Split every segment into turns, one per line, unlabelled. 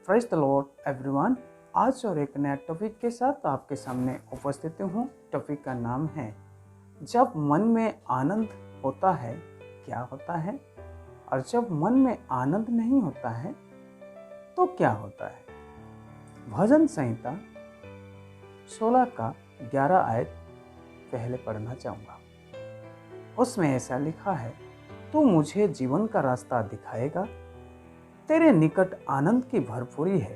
Praise the Lord everyone. आज और एक नया टॉपिक के साथ आपके सामने उपस्थित हूँ। टॉपिक का नाम है जब मन में आनंद होता है क्या होता है, और जब मन में आनंद नहीं होता है तो क्या होता है। भजन संहिता 16 का 11 आयत पहले पढ़ना चाहूँगा। उसमें ऐसा लिखा है, तू मुझे जीवन का रास्ता दिखाएगा, तेरे निकट आनंद की भरपूरी है,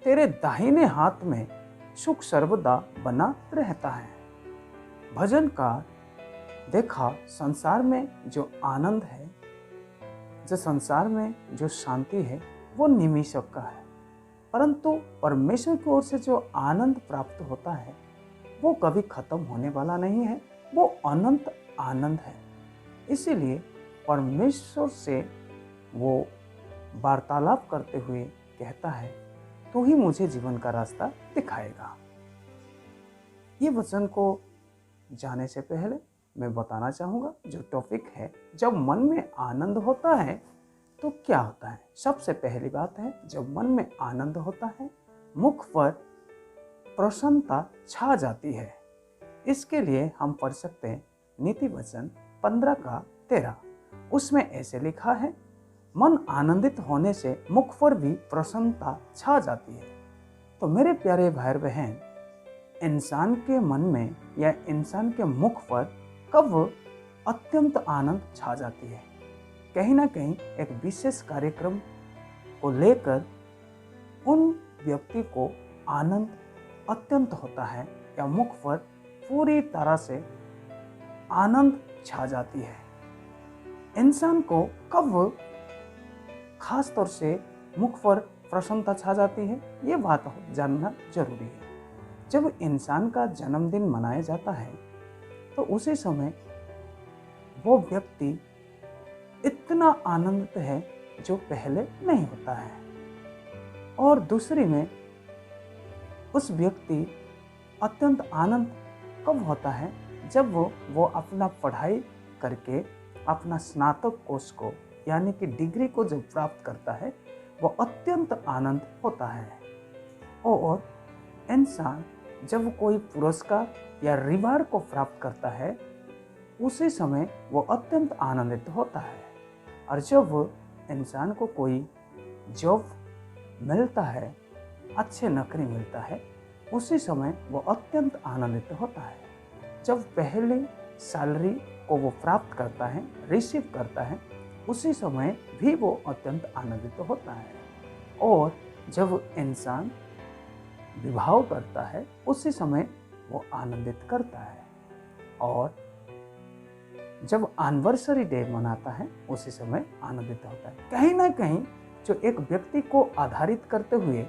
तेरे दाहिने हाथ में सुख सर्वदा बना रहता है। भजनकार देखा संसार में जो आनंद है, जो संसार में जो शांति है वो निमिषक का है, परंतु परमेश्वर की ओर से जो आनंद प्राप्त होता है वो कभी खत्म होने वाला नहीं है, वो अनंत आनंद है। इसीलिए परमेश्वर से वो वार्तालाप करते हुए कहता है, तू ही मुझे जीवन का रास्ता दिखाएगा। ये वचन को जाने से पहले मैं बताना चाहूँगा जो टॉपिक है, जब मन में आनंद होता है तो क्या होता है। सबसे पहली बात है, जब मन में आनंद होता है मुख पर प्रसन्नता छा जाती है। इसके लिए हम पढ़ सकते हैं नीति वचन 15 का 13। उसमें ऐसे लिखा है, मन आनंदित होने से मुख पर भी प्रसन्नता छा जाती है। तो मेरे प्यारे भाई बहन, इंसान के मन में या इंसान के मुख पर कब अत्यंत आनंद छा जाती है। कहीं ना कहीं एक विशेष कार्यक्रम को लेकर उन व्यक्ति को आनंद अत्यंत होता है या मुख पर पूरी तरह से आनंद छा जाती है। इंसान को कब खास तौर से मुख पर प्रसन्नता छा जाती है, ये बात जानना जरूरी है। जब इंसान का जन्मदिन मनाया जाता है तो उसी समय वो व्यक्ति इतना आनंदित है जो पहले नहीं होता है। और दूसरी में उस व्यक्ति अत्यंत आनंद कब होता है, जब वो अपना पढ़ाई करके अपना स्नातक कोर्स को यानी कि डिग्री को जब प्राप्त करता है वो अत्यंत आनंद होता है। और इंसान जब कोई पुरस्कार या रिवार्ड को प्राप्त करता है उसी समय वो अत्यंत आनंदित होता है। और जब इंसान को कोई जॉब मिलता है, अच्छे नौकरी मिलता है, उसी समय वो अत्यंत आनंदित होता है। जब पहली सैलरी को वो प्राप्त करता है, रिसीव करता है, उसी समय भी वो अत्यंत आनंदित होता है। और जब इंसान विवाह करता है उसी समय वो आनंदित करता है। और जब एनिवर्सरी डे मनाता है उसी समय आनंदित होता है। कहीं ना कहीं जो एक व्यक्ति को आधारित करते हुए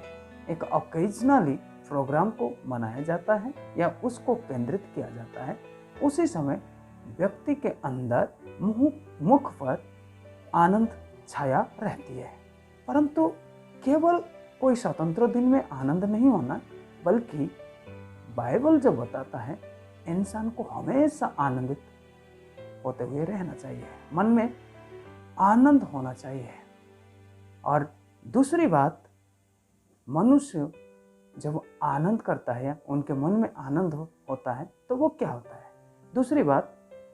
एक ओकेजनली प्रोग्राम को मनाया जाता है या उसको केंद्रित किया जाता है, उसी समय व्यक्ति के अंदर मुख पर आनंद छाया रहती है। परंतु केवल कोई स्वतंत्र दिन में आनंद नहीं होना, बल्कि बाइबल जो बताता है इंसान को हमेशा आनंदित होते हुए रहना चाहिए, मन में आनंद होना चाहिए। और दूसरी बात, मनुष्य जब आनंद करता है, उनके मन में आनंद होता है तो वो क्या होता है। दूसरी बात,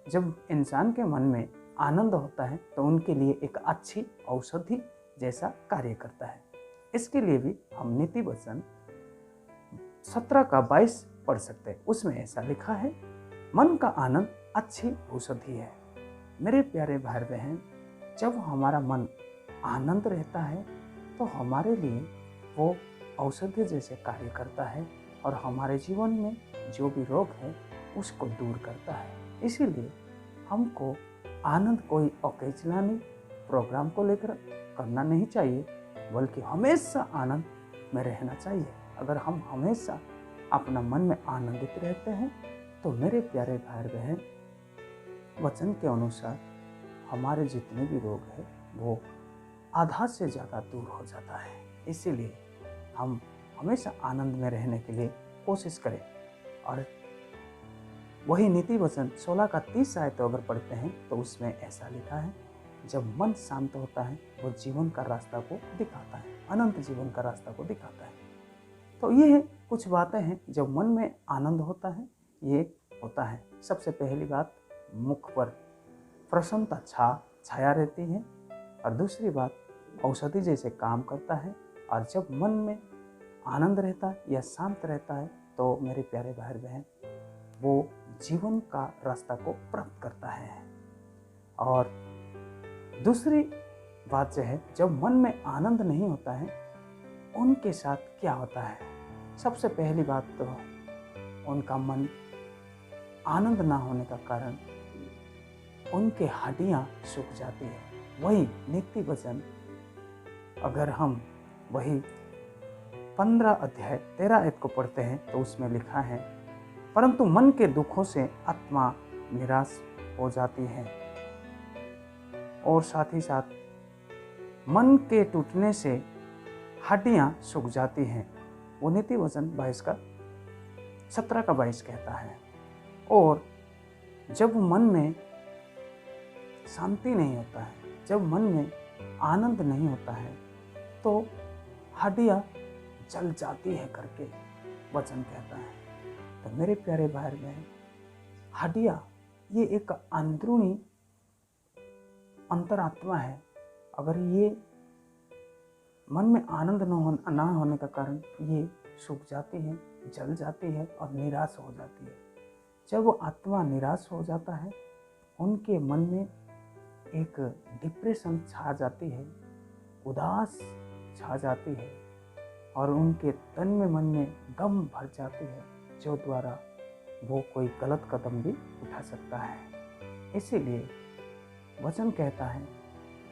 जब इंसान के मन में आनंद होता है तो उनके लिए एक अच्छी औषधि जैसा कार्य करता है। इसके लिए भी हम नीति वचन 17 का 22 पढ़ सकते हैं। उसमें ऐसा लिखा है, मन का आनंद अच्छी औषधि है। मेरे प्यारे भाई बहन, जब हमारा मन आनंद रहता है तो हमारे लिए वो औषधि जैसे कार्य करता है और हमारे जीवन में जो भी रोग है उसको दूर करता है। इसीलिए हमको आनंद कोई ओकेजनली प्रोग्राम को लेकर करना नहीं चाहिए, बल्कि हमेशा आनंद में रहना चाहिए। अगर हम हमेशा अपना मन में आनंदित रहते हैं तो मेरे प्यारे भाई बहन, वचन के अनुसार हमारे जितने भी रोग हैं वो आधा से ज़्यादा दूर हो जाता है। इसीलिए हम हमेशा आनंद में रहने के लिए कोशिश करें। और वही नीति वचन 16 का 30 आयत अगर पढ़ते हैं तो उसमें ऐसा लिखा है, जब मन शांत होता है वो जीवन का रास्ता को दिखाता है। अनंत जीवन का रास्ता को दिखाता है। तो ये कुछ बातें हैं जब मन में आनंद होता है, ये होता है। सबसे पहली बात, मुख पर प्रसन्नता छाया रहती है, और दूसरी बात, औषधि जैसे काम करता है। और जब मन में आनंद रहता है या शांत रहता है तो मेरे प्यारे भाई बहन, वो जीवन का रास्ता को प्राप्त करता है। और दूसरी बात जो है, जब मन में आनंद नहीं होता है, उनके साथ क्या होता है? सबसे पहली बात तो उनका मन आनंद ना होने का कारण उनके हड्डियां सूख जाती है। वही नीति वचन, अगर हम वही 15 अध्याय 13 आयत को पढ़ते हैं तो उसमें लिखा है, परंतु मन के दुखों से आत्मा निराश हो जाती है, और साथ ही साथ मन के टूटने से हड्डियां सूख जाती हैं। वो नीति वचन 17 का 22 कहता है। और जब मन में शांति नहीं होता है, जब मन में आनंद नहीं होता है, तो हड्डियां जल जाती है करके वचन कहता है। तो मेरे प्यारे भाई बहन, हड्डियां ये एक अंदरूनी अंतरात्मा है। अगर ये मन में आनंद ना होने का कारण ये सूख जाती है, जल जाती है और निराश हो जाती है। जब वो आत्मा निराश हो जाता है, उनके मन में एक डिप्रेशन छा जाती है, उदास छा जाती है, और उनके तन में मन में गम भर जाती है, जो द्वारा वो कोई गलत कदम भी उठा सकता है। इसीलिए वचन कहता है,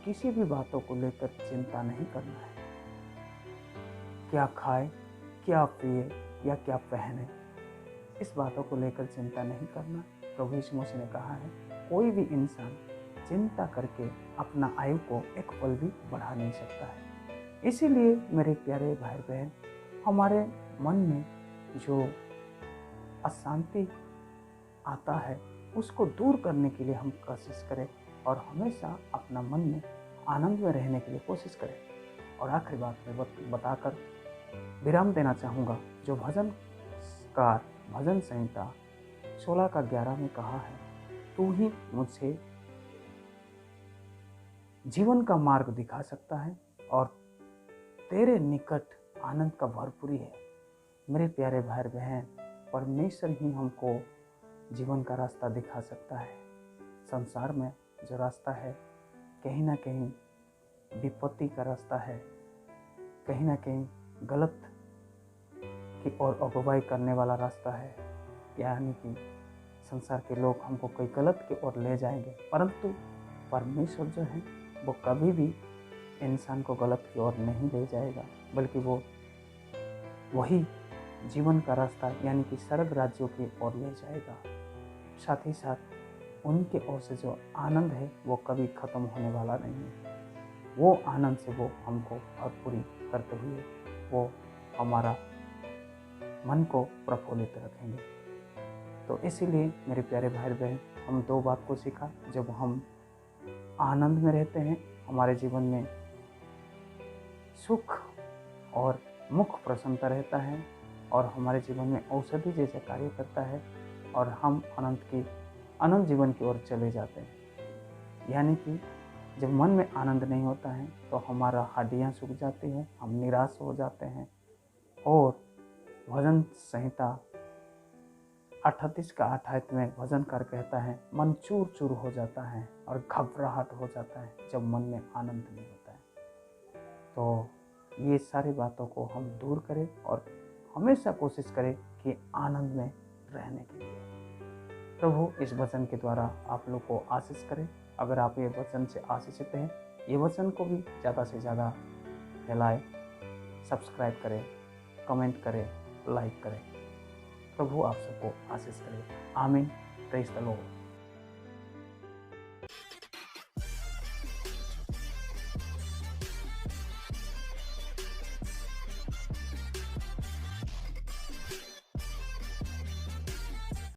किसी भी बातों को लेकर चिंता नहीं करना है। क्या खाए, क्या पिए या क्या पहने, इस बातों को लेकर चिंता नहीं करना। प्रभु यीशु मसीह ने कहा है, कोई भी इंसान चिंता करके अपना आयु को एक पल भी बढ़ा नहीं सकता है। इसीलिए मेरे प्यारे भाई बहन, हमारे मन में जो अशांति आता है उसको दूर करने के लिए हम कोशिश करें, और हमेशा अपना मन में आनंद में रहने के लिए कोशिश करें। और आखिरी बात में बताकर विराम देना चाहूँगा, जो भजनकार भजन संहिता 16 का 11 में कहा है, तू ही मुझे जीवन का मार्ग दिखा सकता है, और तेरे निकट आनंद का भरपूरी है। मेरे प्यारे भाई बहन, परमेश्वर ही हमको जीवन का रास्ता दिखा सकता है। संसार में जो रास्ता है, कहीं ना कहीं विपत्ति का रास्ता है, कहीं ना कहीं गलत की ओर अगुवाई करने वाला रास्ता है। यानी कि संसार के लोग हमको कोई गलत की ओर ले जाएंगे, परंतु परमेश्वर जो है वो कभी भी इंसान को गलत की ओर नहीं ले जाएगा, बल्कि वो वही जीवन का रास्ता यानी कि स्वर्ग राज्यों की ओर ले जाएगा। साथ ही साथ उनके ओर से जो आनंद है वो कभी खत्म होने वाला नहीं है। वो आनंद से वो हमको भरपूरी करते हुए वो हमारा मन को प्रफुल्लित रखेंगे। तो इसीलिए मेरे प्यारे भाई बहन, हम 2 बात को सीखा। जब हम आनंद में रहते हैं, हमारे जीवन में सुख और मुख प्रसन्नता रहता है, और हमारे जीवन में औषधि जैसे कार्य करता है, और हम अनंत जीवन की ओर चले जाते हैं। यानी कि जब मन में आनंद नहीं होता है तो हमारा हड्डियां सूख जाती हैं, हम निराश हो जाते हैं। और भजन संहिता 38 का 8 आयत में भजनकार कहता है, मन चूर चूर हो जाता है और घबराहट हो जाता है जब मन में आनंद नहीं होता है। तो ये सारी बातों को हम दूर करें और हमेशा कोशिश करें कि आनंद में रहने के लिए। प्रभु इस वचन के द्वारा आप लोग को आशीष करें। अगर आप ये वचन से आशीषित हैं, ये वचन को भी ज़्यादा से ज़्यादा फैलाएं, सब्सक्राइब करें, कमेंट करें, लाइक करें। प्रभु आप सबको आशीष करे। आमीन। Praise the Lord.